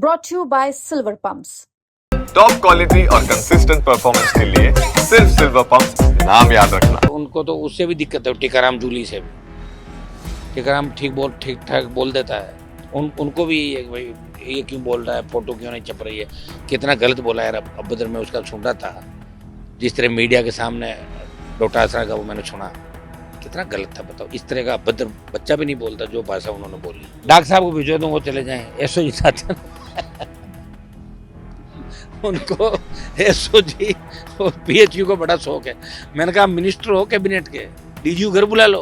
brought to you by Silver Pumps. Top quality और consistent performance के लिए सिर्फ सिल्वर पंप्स नाम याद रखना। उनको तो उससे भी दिक्कत है, टीकाराम जूली से भी। टीकाराम ठीक ठाक बोल देता है, उनको भी भाई ये क्यों बोल रहा है, फोटो क्यों नहीं छप रही है, कितना गलत बोला यार। अभद्र में उसका सुना था, जिस तरह मीडिया के सामने डोटासरा का वो मैंने सुना, कितना गलत था बताओ। इस तरह का अभद्र बच्चा भी नहीं बोलता जो भाषा उन्होंने बोली। डॉक्टर साहब को भिजवा दूँ, वो चले जाएं। एसओजी चाहते उनको एसओजी और पीएचयू को बड़ा शौक है। मैंने कहा मिनिस्टर हो कैबिनेट के, डीजी घर बुला लो,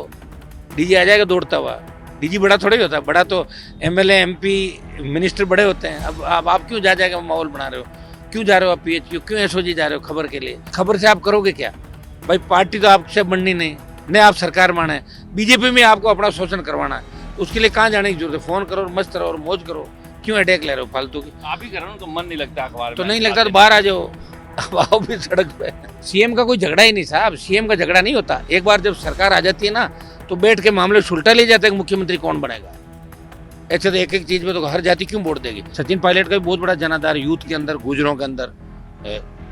डीजी आ जाएगा दौड़ता हुआ। डीजी बड़ा थोड़ा ही होता, बड़ा तो एमएलए एमपी मिनिस्टर बड़े होते हैं। अब आप क्यों जाएगा माहौल बना रहे हो, क्यों जा रहे हो आप पीएचयू, क्यों एसओजी जा रहे हो खबर के लिए? खबर से आप करोगे क्या भाई? पार्टी तो आपसे बननी नहीं आप सरकार माना है। बीजेपी में आपको अपना शोषण करवाना है, उसके लिए कहाँ जाने की जरूरत है? फोन करो और मस्त रहो और मौज करो, क्यों अटैक ले रहे हो फालतू की? आप ही कर रहे हो, तो मन नहीं लगता अखबार तो में। नहीं लगता तो बाहर आ जाओ, अब आओ भी सड़क पे। सीएम का कोई झगड़ा ही नहीं साहब, सीएम का झगड़ा नहीं होता। एक बार जब सरकार आ जाती है ना, तो बैठ के मामले सुलटा ले जाते हैं कि मुख्यमंत्री कौन बनेगा। ऐसे तो एक एक चीज में तो हर जाति क्यों वोट देगी? सचिन पायलट का भी बहुत बड़ा जनाधार यूथ के अंदर, गुजरों के अंदर,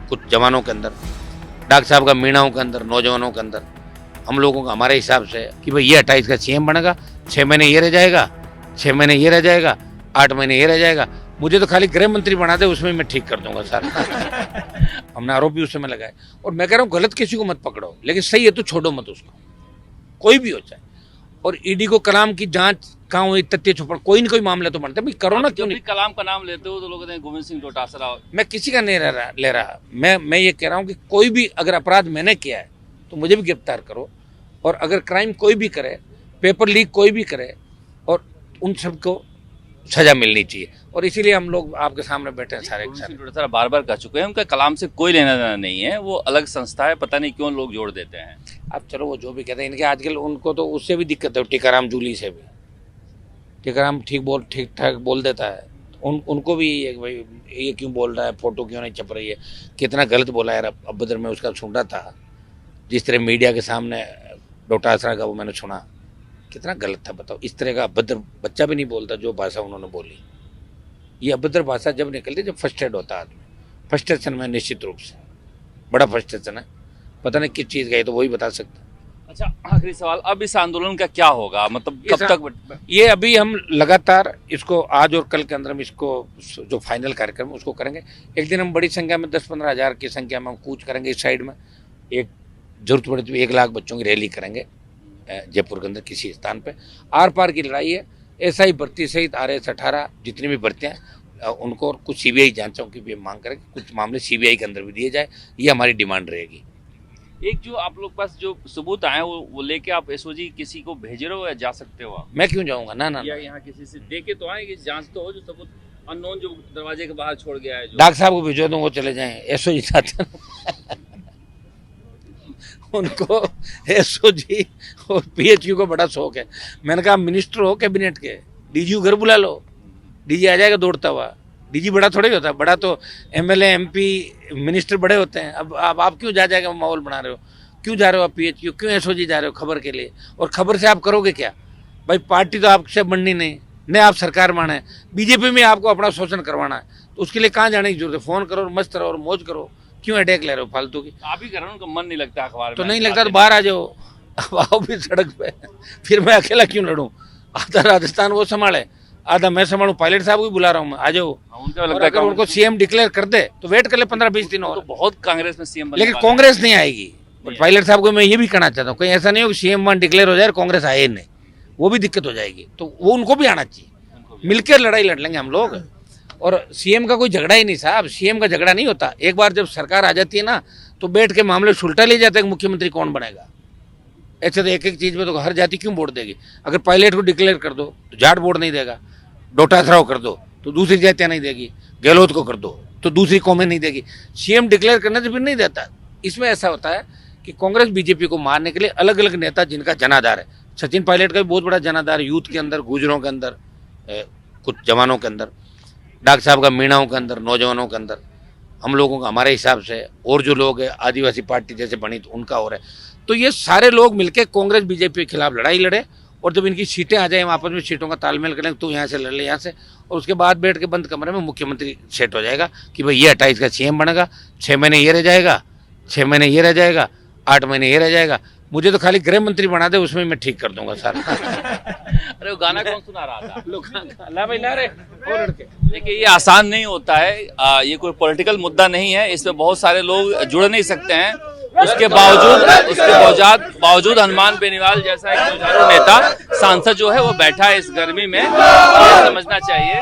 कुछ जवानों के अंदर, डॉक्टर साहब का मीणाओं के अंदर, नौजवानों के अंदर। हम लोगों का हमारे हिसाब से कि भाई ये 28 का सीएम बनेगा, 6 महीने ये रह जाएगा, 6 महीने ये रह जाएगा, 8 महीने ये रह जाएगा। मुझे तो खाली गृह मंत्री बना दे, उसमें मैं ठीक कर दूंगा सारा। हमने आरोपी उस समय लगाए। और मैं कह रहा हूँ गलत किसी को मत पकड़ो, लेकिन सही है तो छोड़ो मत उसको, कोई भी हो जाए। और ईडी को कलाम की जांच कहाँ हुई, तथ्य छुपा, कोई न कोई मामला तो बनता है भाई। करो ना, क्यों नहीं? कलाम का नाम लेते हो तो लोग कहते हैं गोविंद सिंह डोटासरा। मैं किसी का नहीं ले रहा। मैं ये कह रहा हूँ कि कोई भी अगर अपराध मैंने किया है तो मुझे भी गिरफ्तार करो। और अगर क्राइम कोई भी करे, पेपर लीक कोई भी करे, और उन सबको सजा मिलनी चाहिए। और इसीलिए हम लोग आपके सामने बैठे हैं सारे के सारे। बार बार कह चुके हैं उनका कलाम से कोई लेना देना नहीं है, वो अलग संस्था है, पता नहीं क्यों लोग जोड़ देते हैं। अब चलो वो जो भी कहते हैं, इनके आजकल उनको तो उससे भी दिक्कत है, टीकाराम जूली से भी। टीकाराम ठीक ठाक बोल देता है, उनको भी भाई ये क्यों बोल रहा है, फोटो क्यों नहीं छप रही है, कितना गलत बोला यार। अभद्र में उसका सुना था, जिस तरह मीडिया के सामने डोटासरा का वो मैंने सुना, कितना गलत था बताओ। इस तरह का अभद्र बच्चा भी नहीं बोलता जो भाषा उन्होंने बोली। ये अभद्र भाषा जब निकलती जब फ्रस्ट्रेट होता है आदमी। फ्रस्ट्रेशन में निश्चित रूप से बड़ा फ्रस्ट्रेशन है, पता नहीं किस चीज़ का है, तो वही बता सकता। अच्छा, आखिरी सवाल, अब इस आंदोलन का क्या होगा, मतलब कब तक? ये अभी हम लगातार इसको आज और कल के अंदर हम इसको जो फाइनल कार्यक्रम उसको करेंगे। एक दिन हम बड़ी संख्या में 10-15 हज़ार की संख्या में हम कूच करेंगे इस साइड में। एक जरूरत पड़े तो 1 लाख बच्चों की रैली करेंगे जयपुर के अंदर किसी स्थान पे। आर पार की लड़ाई है, एसआई भर्ती सहित RS 18 जितनी भी भर्तियाँ उनको, और कुछ सीबीआई जांचों की भी मांग करें, कुछ मामले सीबीआई के अंदर भी दिए जाए, ये हमारी डिमांड रहेगी। एक जो आप लोग पास जो सबूत आए वो लेके आप एसओजी किसी को भेज रहे हो या जा सकते हो आप? मैं क्यों जाऊँगा? ना या यहाँ किसी से दे के तो आए कि जांच तो हो, जो सबूत अननोन जो दरवाजे के बाहर छोड़ गया है। डॉक्टर साहब को भिजवा दूँ, वो चले जाएं। एसओजी चाहते उनको एसओजी और पीएचयू को बड़ा शौक है। मैंने कहा मिनिस्टर हो कैबिनेट के, डीजी घर बुला लो, डीजी आ जाएगा दौड़ता हुआ। डीजी बड़ा थोड़ा ही होता, बड़ा तो एमएलए एमपी मिनिस्टर बड़े होते हैं। अब आप क्यों जाएगा माहौल बना रहे हो, क्यों जा रहे हो आप पीएचयू, क्यों एसओजी जा रहे हो खबर के लिए? और खबर से आप करोगे क्या भाई? पार्टी तो आपसे बननी नहीं आप सरकार माना है। बीजेपी में आपको अपना शोषण करवाना है, तो उसके लिए कहाँ जाने की जरूरत है? फोन करो और मस्त रहो और मौज करो, क्यों अटैक ले रहे हो फालतू की? आप ही कर रहे हो, उनका मन नहीं लगता अखबार में। तो नहीं लगता तो बाहर आ जाओ, अब आओ भी सड़क पे। फिर मैं अकेला क्यों लड़ूं? आधा राजस्थान वो संभाले, आधा मैं संभालूं। पायलट साहब को बुला रहा हूँ मैं, आ जाओ। अगर उनको सीएम डिक्लेयर कर दे तो वेट कर ले 15-20 दिन और। तो बहुत कांग्रेस में सीएम, लेकिन कांग्रेस नहीं आएगी। पायलट साहब को मैं ये भी कहना चाहता हूँ, कहीं ऐसा नहीं हो कि सीएम 1 डिक्लेयर हो जाए कांग्रेस आए नहीं, वो भी दिक्कत हो जाएगी। तो वो उनको भी आना चाहिए, मिलकर लड़ाई लड़ लेंगे हम लोग। और सीएम का कोई झगड़ा ही नहीं साहब, सीएम का झगड़ा नहीं होता। एक बार जब सरकार आ जाती है ना, तो बैठ के मामले सुलटा ले जाते हैं कि मुख्यमंत्री कौन बनेगा। ऐसे तो एक एक चीज में तो हर जाति क्यों वोट देगी? अगर पायलट को डिक्लेयर कर दो तो जाट वोट नहीं देगा, डोटासरा को कर दो तो दूसरी जातियाँ नहीं देगी, गहलोत को कर दो तो दूसरी कौमें नहीं देगी। सीएम डिक्लेयर करने से फिर नहीं देता। इसमें ऐसा होता है कि कांग्रेस बीजेपी को मारने के लिए अलग अलग नेता जिनका जनाधार है। सचिन पायलट का भी बहुत बड़ा जनाधार यूथ के अंदर, गुजरों के अंदर, कुछ जवानों के अंदर, डॉक्टर साहब का मीणाओं के अंदर, नौजवानों के अंदर। हम लोगों का हमारे हिसाब से, और जो लोग हैं आदिवासी पार्टी जैसे बनी तो उनका हो रहा है। तो ये सारे लोग मिलकर कांग्रेस बीजेपी के खिलाफ लड़ाई लड़े और जब इनकी सीटें आ जाए हम आपस में सीटों का तालमेल करें, तो यहाँ से लड़ ले यहाँ से, और उसके बाद बैठ के बंद कमरे में मुख्यमंत्री सेट हो जाएगा कि भाई ये 28 का सीएम बनेगा, 6 महीने ये रह जाएगा, 6 महीने ये रह जाएगा, 8 महीने ये रह जाएगा। मुझे तो खाली गृह मंत्री बना दे, उसमें मैं ठीक कर दूंगा सारा। अरे वो गाना कौन सुना रहा था? ला भाई ला रे, और लड़के। देखिए ये आसान नहीं होता है, ये कोई पॉलिटिकल मुद्दा नहीं है, इसमें बहुत सारे लोग जुड़ नहीं सकते हैं। उसके बावजूद हनुमान बेनीवाल जैसा एक जुझारू नेता सांसद जो है वो बैठा है इस गर्मी में, ये समझना चाहिए।